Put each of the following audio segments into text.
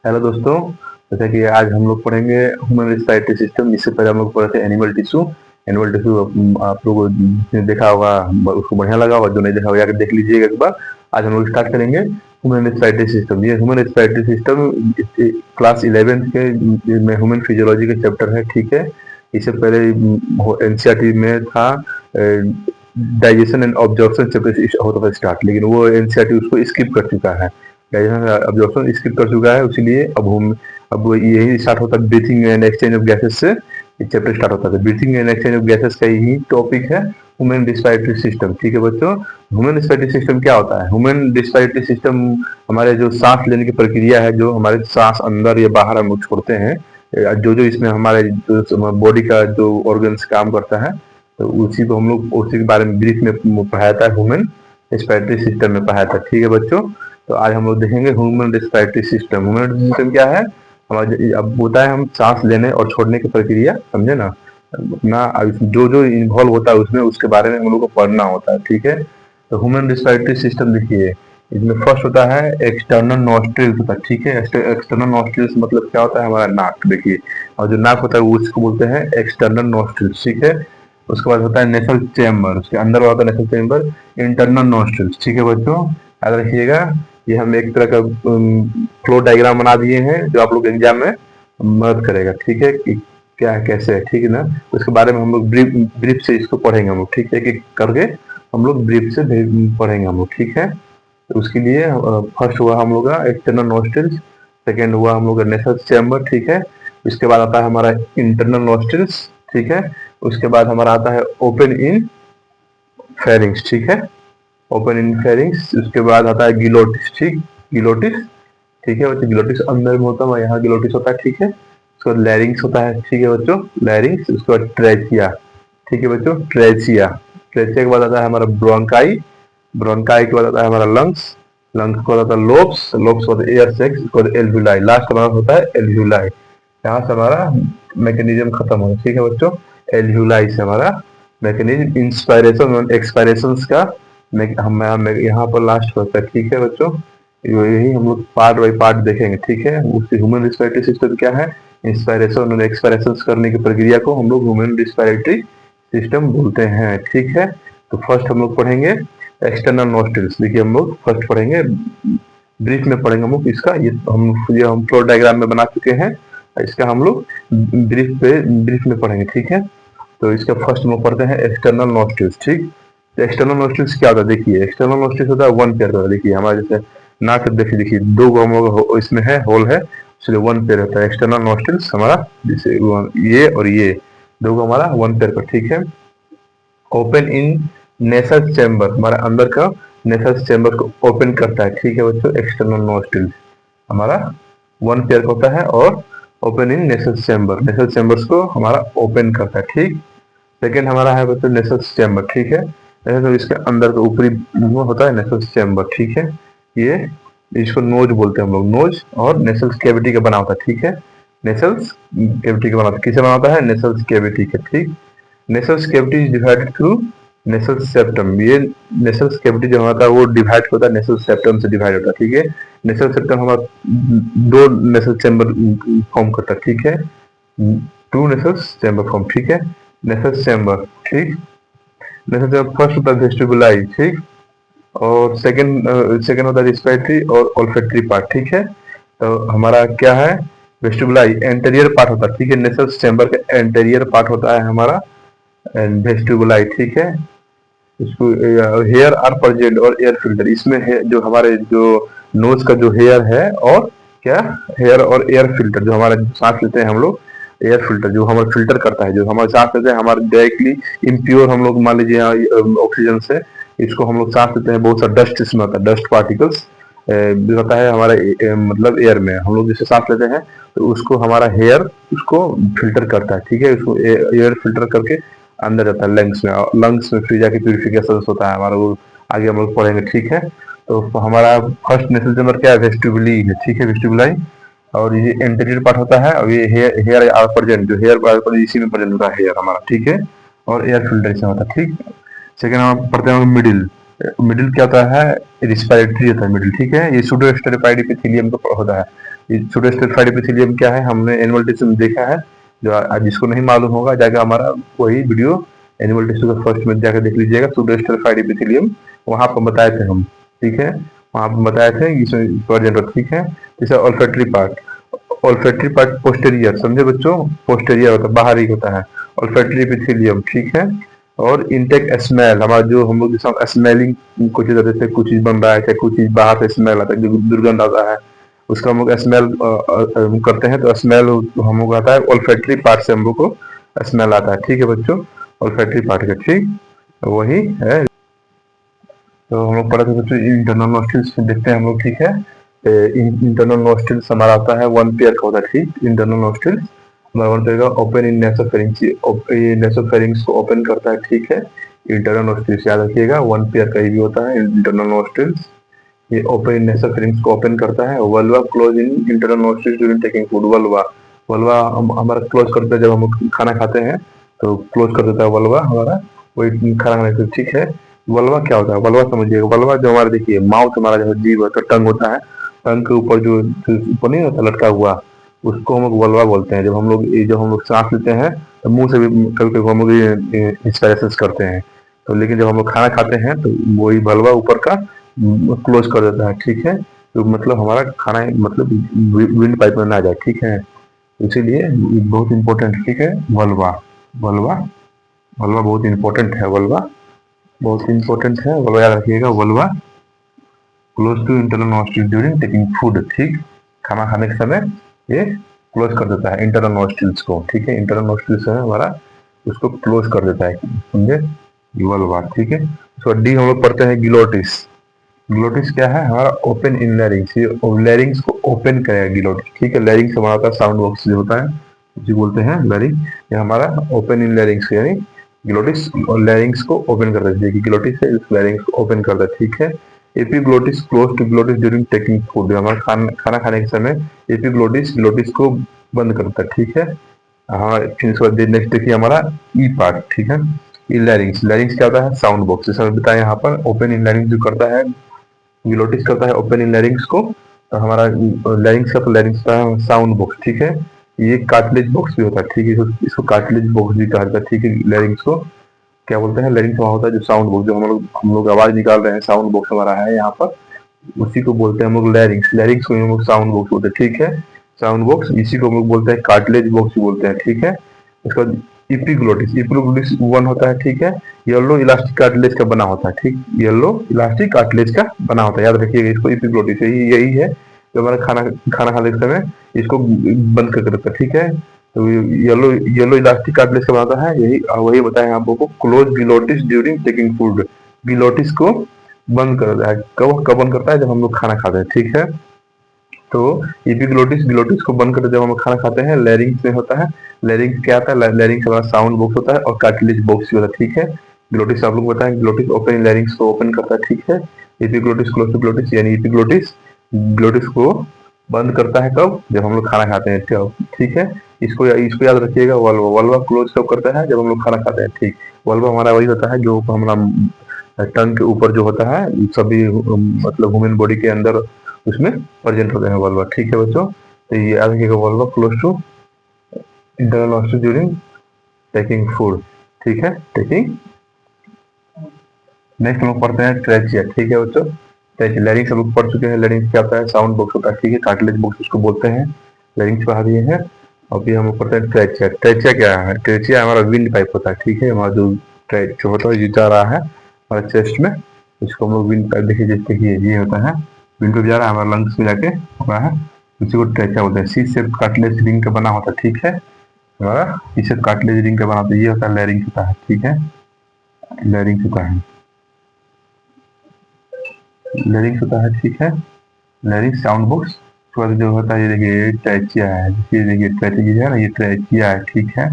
Hello दोस्तों। जैसा कि आज हम लोग पढ़ेंगे ह्यूमन रेस्पिरेटरी सिस्टम। इससे पहले हम लोग पढ़े थे एनिमल टिश्यू। एनिमल टिश्यू आप लोगों ने देखा होगा, उसको बढ़िया लगा होगा। जो नहीं देखा होगा देख लीजिएगा एक बार। आज हम लोग स्टार्ट करेंगे ह्यूमन रेस्पिरेटरी सिस्टम। ये ह्यूमन रेस्पिरेटरी सिस्टम क्लास 11 के में ह्यूमन फिजियोलॉजी के चैप्टर है, ठीक है। इससे पहले एनसीईआरटी में था डाइजेशन एंड ऑब्जॉर्प्शन चैप्टर होता था स्टार्ट, लेकिन वो एनसीईआरटी उसको स्किप कर चुका है। अब्जॉर्प्शन स्किप कर चुका है, इसीलिए अब यही स्टार्ट होता है breathing and exchange of gases से। चैप्टर स्टार्ट होता है breathing and exchange of gases का यही टॉपिक है ह्यूमन रेस्पिरेटरी सिस्टम, ठीक है बच्चों। ह्यूमन रेस्पिरेटरी सिस्टम क्या होता है? ह्यूमन रेस्पिरेटरी सिस्टम हमारे जो सांस लेने की प्रक्रिया है, जो हमारे सांस अंदर या बाहर हम लोग छोड़ते हैं, जो जो इसमें हमारे जो बॉडी का जो ऑर्गन्स काम करता है, तो उसी को हम लोग उसी के बारे में ब्रीफ में पढ़ाया था, ह्यूमन रेस्पिरेटरी सिस्टम में पढ़ाया था, ठीक है बच्चों। तो आज हम लोग देखेंगे human respiratory system. Human respiratory system क्या है? हमारा अब होता है हम सांस लेने और छोड़ने की प्रक्रिया, समझे ना। अपना जो जो इन्वॉल्व होता है उसमें, उसके बारे में हम लोग को पढ़ना होता है, ठीक है। तो ह्यूमन रेस्पिरेटरी सिस्टम देखिए, इसमें फर्स्ट होता है एक्सटर्नल नॉस्ट्रिल्स होता है, ठीक है। एक्सटर्नल नॉस्ट्रिल्स मतलब क्या होता है? हमारा नाक, देखिए। और जो नाक होता है वो उसको बोलते हैं एक्सटर्नल नॉस्ट्रिल्स, ठीक है। उसके बाद होता है नेसल चेम्बर, उसके अंदर होता है नेसल चेम्बर, इंटरनल नॉस्ट्रिल्स, ठीक है बच्चों। याद रखिएगा, ये हम एक तरह का फ्लो डायग्राम बना दिए हैं जो आप लोग एग्जाम में मदद करेगा, ठीक है, कि क्या है कैसे है, ठीक है ना। उसके बारे में हम लोग ब्रीफ से इसको पढ़ेंगे हम लोग, ठीक है, एक एक करके हम लोग ब्रीफ से पढ़ेंगे हम लोग, ठीक है। तो उसके लिए फर्स्ट हुआ हम लोग का एक्सटर्नल नॉस्ट्रिल्स, सेकेंड हुआ हम लोग का नेसल चेम्बर, ठीक है। इसके बाद आता है हमारा इंटरनल नॉस्ट्रिल्स, ठीक है। उसके बाद हमारा आता है ओपन इन फेरिंग्स, ठीक है, ओपन इन फेरिंग्स। उसके बाद आता है गिलोटिस, ठीक, गिलोटिस, ठीक है बच्चों। गिलोटिस अंदर में होता है, यहाँ गिलोटिस होता है, ठीक है। उसके बाद लैरिंग्स होता है, ठीक है बच्चों, लैरिंग्स। उसके बाद ट्रेचिया, ठीक है बच्चों, ट्रेचिया। ट्रेचिया के बाद आता है हमारा ब्रोंकाई, ब्रोंकाई के बाद आता है हमारा लंग्स, लंग्स के बाद आता है लोब्स, लोब्स के बाद एयर सेक्स, उसके बाद एल्व्यूलाई, लास्ट हमारा होता है एल्व्यूलाई। यहाँ से हमारा मैकेनिज्म खत्म हो, ठीक है बच्चों। एल्व्यूलाई से हमारा मैकेनिज्म इंस्पायरेशन और एक्सपायरेशन का हम यहाँ पर लास्ट होता है, ठीक है बच्चों। यही हम लोग पार्ट बाई पार्ट देखेंगे, ठीक है। उससे ह्यूमन रिस्पिरेटरी सिस्टम क्या है, इंस्पायरेशन और एक्सपायरेशन करने की प्रक्रिया को हम लोग ह्यूमन रिस्पिरेटरी सिस्टम बोलते हैं, ठीक है। तो फर्स्ट हम लोग पढ़ेंगे एक्सटर्नल नॉस्ट्रिल्स। देखिए हम लोग फर्स्ट पढ़ेंगे, ब्रीफ में पढ़ेंगे हम लोग इसका। ये हम फ्लो डायग्राम में बना चुके हैं, इसका हम लोग ब्रीफ में पढ़ेंगे, ठीक है। तो इसका फर्स्ट हम लोग पढ़ते हैं एक्सटर्नल नॉस्ट्रिल्स, ठीक। तो एक्सटर्नल नॉस्ट्रिल्स क्या होता है? देखिए एक्सटर्नल नॉस्ट्रिल्स होता है वन पेयर का। देखिए हमारे जैसे नाक, देखिए देखिए दो गो हम लोग इसमें है, होल है, इसलिए वन पेयर होता है एक्सटर्नल नॉस्ट्रिल्स हमारा। जैसे ये और ये दो गो हमारा वन पेयर का, ठीक है। ओपन इन नेसल चैम्बर, हमारा अंदर का नेसल चैम्बर को ओपन करता है, ठीक है बच्चों। एक्सटर्नल नॉस्ट्रिल्स हमारा वन पेयर का होता है और open in nasal chamber, nasal chambers को हमारा ओपन करता है, ठीक। सेकेंड हमारा है बच्चों नेसल चैम्बर, ठीक है। तो इसके अंदर का ऊपरी मुंह होता है नेसल चैम्बर, ठीक है। ये इसको नोज बोलते हैं हम लोग, नोज और नेसल कैविटी का बना होता है, ठीक है। नेसल कैविटी का बना होता है, किसे बना होता है? नेसल कैविटी का, ठीक। Nasal cavity is divided through nasal septum. ये नेसल कैविटी जो होता है वो डिवाइड होता है, नेसल सेप्टम से डिवाइड होता है, ठीक है। नेसल सेप्टम हमारा दो नेसल चैम्बर फॉर्म करता है, ठीक है, टू नेसल चैम्बर फॉर्म, ठीक है। नेसल चैम्बर, ठीक। नेसल चैम्बर फर्स्ट होता है वेस्टिबुलाई, ठीक। और सेकंड होता है रिस्पिरेटरी और ओल्फैक्टरी पार्ट, ठीक है। तो हमारा क्या है? वेस्टिबुलाई एंटीरियर पार्ट होता है, ठीक है। नेसल चैम्बर का एंटीरियर पार्ट होता है हमारा वेस्टिबुलाई, ठीक है। इसको हेयर आर प्रेजेंट और एयर फिल्टर, इसमें है जो हमारे जो नोज का जो हेयर है, और क्या, हेयर और एयर फिल्टर, जो हमारा सांस लेते हैं हम लोग, एयर फिल्टर जो हमारा फिल्टर करता है, जो हमारे सांस लेते हैं हमारे डायरेक्टली इम्प्योर हम लोग मान लीजिए ऑक्सीजन से इसको हम लोग सांस लेते हैं, बहुत सा डस्ट इसमें होता है, डस्ट पार्टिकल्स जो होता है हमारे मतलब एयर में हम लोग जैसे सांस लेते हैं, तो उसको हमारा हेयर उसको फिल्टर करता है, ठीक है। उसको एयर फिल्टर करके अंदर जाता है लंग्स में, और लंग्स में फिर जाके प्यूरिफिकेशन होता है हमारा, वो आगे हम लोग पढ़ेंगे, ठीक है। तो हमारा फर्स्ट नेशनल चैम्बर क्या है? वेस्टिबुली है, ठीक है, वेस्टिबुलाई। और ये एंटीरियर पार्ट होता है, और ये हेयर आर प्रेजेंट, जो हेयर इसी में प्रेजेंट होता है हेयर हमारा, ठीक है। और एयर फिल्टर से होता है, ठीक। सेकेंड हम पढ़ते हैं मिडिल। मिडिल क्या होता है? रिस्पिरेटरी होता है मिडिल, ठीक है। ये सूडो स्टेरोपाइड एपिथेलियम का होता है, सुडोस्टेरॉइड एपिथेलियम क्या है, हमने एनिमल टिश्यू में देखा है। जो जिसको नहीं मालूम होगा जाकर हमारा वही वीडियो एनिमल टिश्यू का फर्स्ट में जाकर देख लीजिएगा, सुडोस्टेरॉइड एपिथेलियम, वहां पर बताए थे हम, ठीक है, वहां पर बताए थे इसमें प्रेजेंट, ठीक है। जैसे olfactory part, olfactory part posterior, समझे बच्चों, पोस्टेरियर होता है, बाहरी होता है ऑल्फैक्टरी एपिथेलियम, ठीक है। और इंटेक स्मेल, हमारा जो हम लोग जैसा स्मेलिंग कुछ चीज जैसे कुछ चीज बन रहा है, चाहे कुछ चीज बाहर से स्मेल आता है, जो दुर्गंध आता है, उसका हम लोग स्मेल करते हैं, तो स्मेल हम लोग आता है ऑल्फैक्टरी पार्ट से हम लोग को स्मेल आता है, ठीक है बच्चों, ऑल्फैक्टरी पार्ट का, ठीक वही है। तो हम लोग पढ़े थे बच्चों इंटरनल नॉस्ट्रिल्स देखते हैं हम लोग, ठीक है। इंटरनल नॉस्ट्रिल्स हमारा आता है 1 पेयर का होता है, ठीक। इंटरनल नॉस्ट्रिल्स हमारा 1 पेयर का ओपन इन नेसोफेरिंग्स, ये नेसोफेरिंग्स को ओपन करता है, ठीक है। इंटरनल नॉस्ट्रिल्स याद रखिएगा 1 पेयर का ही भी होता है इंटरनल नॉस्ट्रिल्स, ये ओपन इन नेसोफेरिंग्स को ओपन करता है। Vulva close in internal nostrils during taking food, vulva, vulva हमारा क्लोज करता है जब हम खाना खाते हैं, तो क्लोज कर देता है वल्वा हमारा, वही खाना खाने से, ठीक है। वल्वा क्या होता है, वल्वा समझिएगा, वल्वा जो हमारा देखिए माउथ, हमारा जो जीभ होता है, टंग होता है, टंग के ऊपर जो ऊपर नहीं होता लटका हुआ, उसको हम लोग वल्वा बोलते हैं। जब हम लोग सांस लेते हैं तो मुंह से भी कभी कभी हम लोग इंस्पिरेशन करते हैं, तो लेकिन जब हम लोग खाना खाते हैं तो वही वल्वा ऊपर का क्लोज कर देता है, ठीक है। तो मतलब हमारा खाना मतलब विंड पाइप में ना जाए, ठीक है, इसीलिए बहुत इंपॉर्टेंट, ठीक है। वल्वा, वल्वा, वल्वा बहुत इंपॉर्टेंट है, वल्वा बहुत इंपॉर्टेंट है, वल्वा याद रखिएगा, वल्वा close to internal nostril during taking food, ठीक। खाना खाने के समय ये क्लोज कर देता है इंटरनल नॉस्ट्रिल्स को, ठीक है। इंटरनल नॉस्ट्रिल्स है हमारा, उसको क्लोज कर देता है, समझे, वल्वा, ठीक है। तो डी हम लोग पढ़ते हैं ग्लोटिस। ग्लोटिस क्या है, हमारा ओपन इन लैरिंग्स, ये लैरिंग्स को ओपन करेगा ग्लोटिस, ठीक है। लैरिंग्स हमारा होता है साउंड बॉक्स जो होता है, उसी बोलते हैं लैरिंग, ये हमारा ओपन इन लैरिंग्स, यानी ग्लोटिस और लैरिंग्स को ओपन कर देती है, ग्लोटिस है इस लैरिंग्स को ओपन कर देता है, ठीक है। Epiglottis close to glottis during taking food, हमारा खाना खाने के समय एपिग्लोटिस ग्लोटिस को बंद करता है, ठीक है। हाँ, फिर इसके बाद नेक्स्ट देखिए हमारा ई पार्ट, ठीक है। लैरिंग्स, लैरिंग्स क्या होता है, साउंड बॉक्स, जैसा बताया यहाँ पर, ओपन इन लैरिंग्स जो करता है, ग्लोटिस करता है ओपन इन लैरिंग्स को, तो हमारा लैरिंग्स का, तो लैरिंग्स का साउंड बॉक्स, ठीक है। ये कार्टिलेज बॉक्स भी होता है, ठीक है, इसको कार्टिलेज बॉक्स भी कहा जाता है, ठीक है। लैरिंग्स को क्या बोलते हैं, लैरिंग्स वहाँ होता है जो साउंड बॉक्स, जो हम लोग आवाज निकाल रहे हैं, साउंड बॉक्स हमारा है यहाँ पर, उसी को बोलते हैं हम लोग लैरिंग्स, लैरिंग्स को हम लोग साउंड बॉक्स बोलते हैं, ठीक है। साउंड बॉक्स, इसी को हम लोग बोलते हैं कार्टिलेज बॉक्स भी बोलते हैं, ठीक है। उसके बाद इपिग्लोटिस, इपिग्लोटिस 1 होता है, ठीक है। येलो इलास्टिक कार्टिलेज का बना होता है, ठीक, येलो इलास्टिक कार्टिलेज का बना होता है, याद रखिएगा इसको, इपिग्लोटिस यही है जो हमारा खाना खाने के समय इसको बंद कर देता है, ठीक है। तो येलो येलो इलास्टिक कार्टिलेज का बनाता है, यही वही बताया आपको, close glottis during taking food, glottis को बंद कर देता है, कब कब बंद करता है, जब हम लोग खाना खाते हैं, ठीक है। तो एपिग्लोटिस ग्लोटिस को बंद करते जब हम खाना खाते हैं, लैरिंग्स में होता है, लैरिंग्स क्या आता है, लैरिंग्स हमारा साउंड बॉक्स होता है, और कार्टिलेज बॉक्स भी होता है, ठीक है। ग्लोटिस आप लोग बताएं, ग्लोटिस ओपन लैरिंग्स को ओपन करता है, ठीक है। एपिग्लोटिस क्लोज टू ग्लोटिस, यानी एपिग्लोटिस ग्लोटिस को बंद करता है कब, जब हम लोग खाना खाते हैं, ठीक है। इसको याद रखिएगा, वल्वा, वल्वा क्लोज कब करता है, जब हम लोग खाना खाते हैं, ठीक। वल्वा हमारा वही होता है जो हमारा टंग के ऊपर जो होता है, सभी मतलब ह्यूमन बॉडी के अंदर उसमें प्रेजेंट होते हैं वल्वा, ठीक है बच्चों। तो ये याद रखिएगा, वल्वा close to internal nostril during taking food, ठीक है, टेकिंग। नेक्स्ट हम लोग पढ़ते हैं ट्रेचिया, ठीक है बच्चों। ट्रेचिया, लैरिंग्स हम लोग पढ़ चुके हैं, लैरिंग्स क्या होता है, साउंड बॉक्स होता है, ठीक है, कार्टिलेज बॉक्स उसको बोलते हैं, लैरिंग्स पढ़ा दिए हैं। अभी हम लोग पढ़ते हैं ट्रेचिया। ट्रेचिया क्या है, ट्रेचिया हमारा विंड पाइप होता है, ठीक है, हमारा जो होता है, ये जा रहा है हमारे चेस्ट में, इसको हम लोग विंड पाइप, देखिए जैसे कि ये होता है, विंड पाइप जा रहा है हमारा लंग्स में जाके हो रहा है, इसी को ट्रेचिया बोलते हैं। सी शेप कार्टिलेज रिंग का बना होता है, ठीक है, हमारा सी शेप कार्टिलेज रिंग का बना होता है, ये होता है लैरिंग्स होता है, ठीक है, लैरिंग्स होता है, लैरिंग्स होता है, ठीक है। लैरिंग्स साउंड बॉक्स, उसके बाद जो होता है, ये देखिए ट्रेचिया है, ये देखिए ट्रेचिया है ना, ये ट्रेचिया है, ठीक है।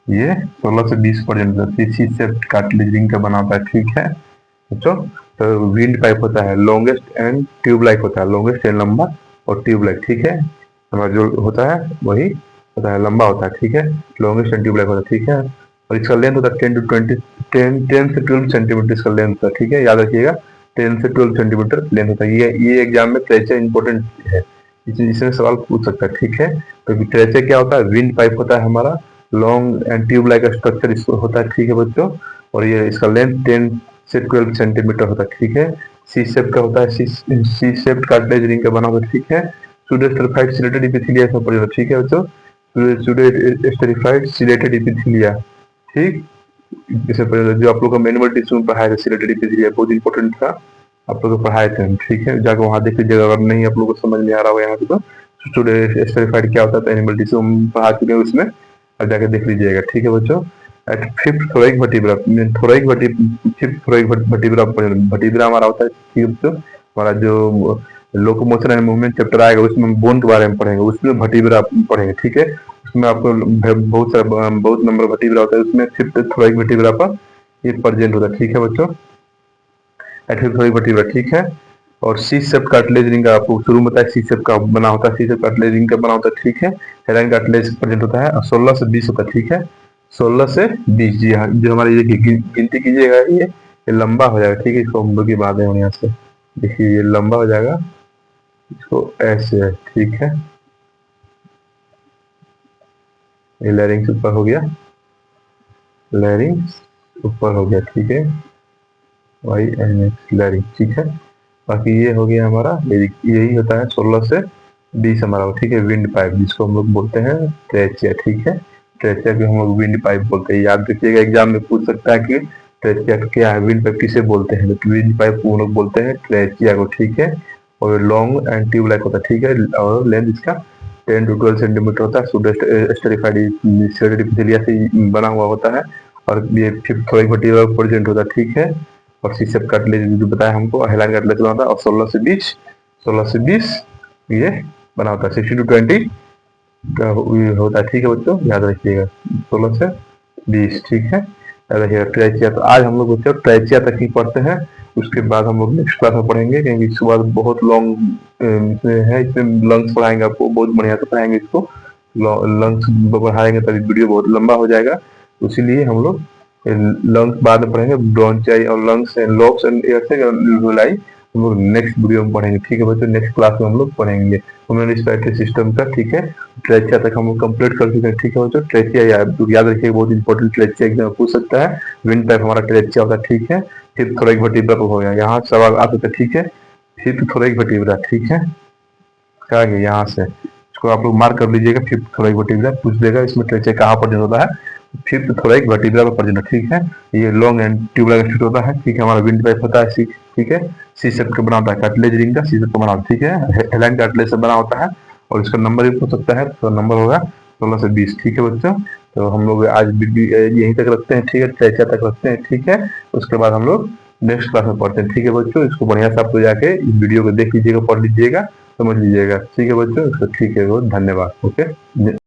ये 16 से 20% सी शेप कार्टिलेज रिंग का बना होता है, ठीक है बच्चों। तो विंड पाइप होता है, लॉन्गेस्ट एंड ट्यूब लाइक होता है, लॉन्गेस्ट एंड लंबा और ट्यूब लाइक, ठीक है। हमारा जो होता है वही होता है, लंबा होता है, ठीक है, लॉन्गेस्ट एंड ट्यूब लाइक होता है, ठीक है। और इसका लेंथ होता है 10 से 12 सेंटीमीटर इसका लेंथ होता है, ठीक है, याद रखिएगा 10 से 12 सेंटीमीटर लेंथ होता है। ये एग्जाम में ट्रेचिया इंपॉर्टेंट है, इसमें सवाल पूछ सकता है, ठीक है। तो ट्रेचर क्या होता है, विंड पाइप होता है हमारा, long and tube like structure इसको होता है, ठीक है बच्चों। और ये इसका लेंथ 10 से 12 सेंटीमीटर होता है, ठीक है। सी शेप का होता है, सी शेप कार्टिलेज रिंग का बना होता है, ठीक है। सुडोस्टेरिफाइड सिलेटेड इपिथेलिया से पढ़े, ठीक है बच्चों। सुडोस्टेरिफाइड सिलेटेड इपिथेलिया, ठीक। जैसे जो आप लोग का मैनुअल टिश्यू में पढ़ाया था, सिलेटेड इपिथेलिया बहुत इंपॉर्टेंट था, आप लोग को पढ़ाए थे, ठीक है। जाकर वहां देख लीजिएगा, अगर नहीं आप लोग को समझ में आ रहा होगा यहाँ पे तो स्टेरिफाइड क्या होता है, एनिमल टिश्यू हम पढ़ा चुके हैं उसमें, और जाकर देख लीजिएगा, ठीक है बच्चों। At fifth thoracic vertebra, fifth thoracic vertebra vertebra हमारा होता है, ठीक है बच्चों। हमारा जो लोकोमोशन एंड मूवमेंट चैप्टर आएगा उसमें बोन के बारे में पढ़ेंगे, उसमें वर्टिब्रा पढ़ेंगे, ठीक है। उसमें आपको बहुत नंबर वर्टिब्रा होता है, उसमें फिफ्थ थोरैक वर्टिब्रा पर ये प्रेजेंट होता है, ठीक है बच्चों। एट वर्टिब्रा, ठीक है। और सी शेप कार्टिलेज रिंग का आपको शुरू में बताया, सी शेप का बना होता है, सी शेप कार्टिलेज रिंग का बना होता है, ठीक है। हेलाइन कार्टिलेज प्रेजेंट होता है और 16 से 20 होता है, ठीक है। 16 से 20, जी हाँ, जो हमारी ये गिनती कीजिएगा, ये लंबा हो जाएगा, ठीक है। इसको हम लोग की बात है यहाँ से, देखिए ये लंबा हो जाएगा, इसको ऐसे है, ठीक है। ये लैरिंग्स ऊपर हो गया, लैरिंग्स ऊपर हो गया, ठीक है। वाई एन एक्स लैरिंग, ठीक है। बाकी ये हो गया हमारा, यही होता है 16 से 20 हमारा, ठीक है। विंड पाइप जिसको हम लोग बोलते हैं ट्रेचिया, ठीक है। ट्रेचिया को हम लोग विंड पाइप बोलते हैं, याद रखिएगा, एग्जाम में पूछ सकता है कि ट्रेचिया क्या है, विंड पाइप किसे बोलते हैं, तो विंड पाइप को हम लोग बोलते हैं ट्रेचिया को, ठीक है। और लॉन्ग एंड ट्यूब लाइक होता है, ठीक है। और लेंथ इसका 10 to 12 सेंटीमीटर होता है, सुडोस्टेरिफाइड से बना हुआ होता है। और ये फिफ्थ वर्टिब्रल प्रेजेंट होता है, ठीक है। और सी शेप कार्टिलेज जो बताया हमको, हेलाइन कार्टिलेज बना होता है, और 16 से 20 ये बना होता है, 16 to 20 का होता है, ठीक है बच्चों, याद रखिएगा 16 से 20, ठीक है, याद रखिएगा। ट्रेचिया, तो आज हम लोग बच्चों ट्रेचिया तक ही पढ़ते हैं, उसके बाद हम लोग नेक्स्ट क्लास में पढ़ेंगे, क्योंकि इसके बाद बहुत लॉन्ग है, इसमें लंग्स पढ़ाएंगे आपको, बहुत बढ़िया से पढ़ाएंगे इसको, लंग्स पढ़ाएंगे तभी वीडियो बहुत लंबा हो जाएगा, इसीलिए हम लोग लंग्स बाद में पढ़ेंगे, ब्रोंचाई और lungs and locks and air से एल्वेओलाई हम लोग नेक्स्ट वीडियो में पढ़ेंगे, ठीक है बच्चों। नेक्स्ट क्लास में हम लोग पढ़ेंगे ह्यूमन रिस्पिरेटरी सिस्टम का, ठीक है। ट्रेचिया तक हम लोग कंप्लीट कर चुके हैं, ठीक है बच्चों। ट्रेचिया याद रखिए, बहुत इंपॉर्टेंट, ट्रेचिया एग्जाम पूछ सकता है, विंड पाइप हमारा ट्रेचिया होता है, ठीक है। फिर थोरैक वर्टिब्रा हो गया, यहाँ सवाल आ सकता है, ठीक है। फिर थोरैक वर्टिब्रा, ठीक है, क्या है यहाँ से, इसको आप लोग मार्क कर लीजिएगा, फिफ्थ थोरैक वर्टिब्रा पूछ देगा, इसमें ट्रेचिया कहाँ प्रेजेंट होता है, फिफ्थ थोरैक वर्टिब्रा पर प्रेजेंट, ठीक है। ये लॉन्ग एंड ट्यूबुलर स्ट्रक्चर होता है, ठीक है। हमारा विंड पाइप होता है, ठीक है। सी शेप का बना होता है, कार्टिलेज रिंग का सी शेप का बना होता है, ठीक है। हेलाइन कार्टिलेज से बना होता है, और इसका नंबर भी हो सकता है, तो नंबर होगा 16 से 20, ठीक है बच्चों। तो हम लोग आज यहीं तक रखते हैं, ठीक है, ट्रेचिया तक रखते हैं, ठीक है। उसके बाद हम लोग नेक्स्ट क्लास में पढ़ते हैं, ठीक है बच्चों। इसको बढ़िया से आप लोग जाके इस वीडियो को देख लीजिएगा, पढ़ लीजिएगा, समझ लीजिएगा, ठीक है बच्चों। ठीक है, बहुत धन्यवाद, ओके।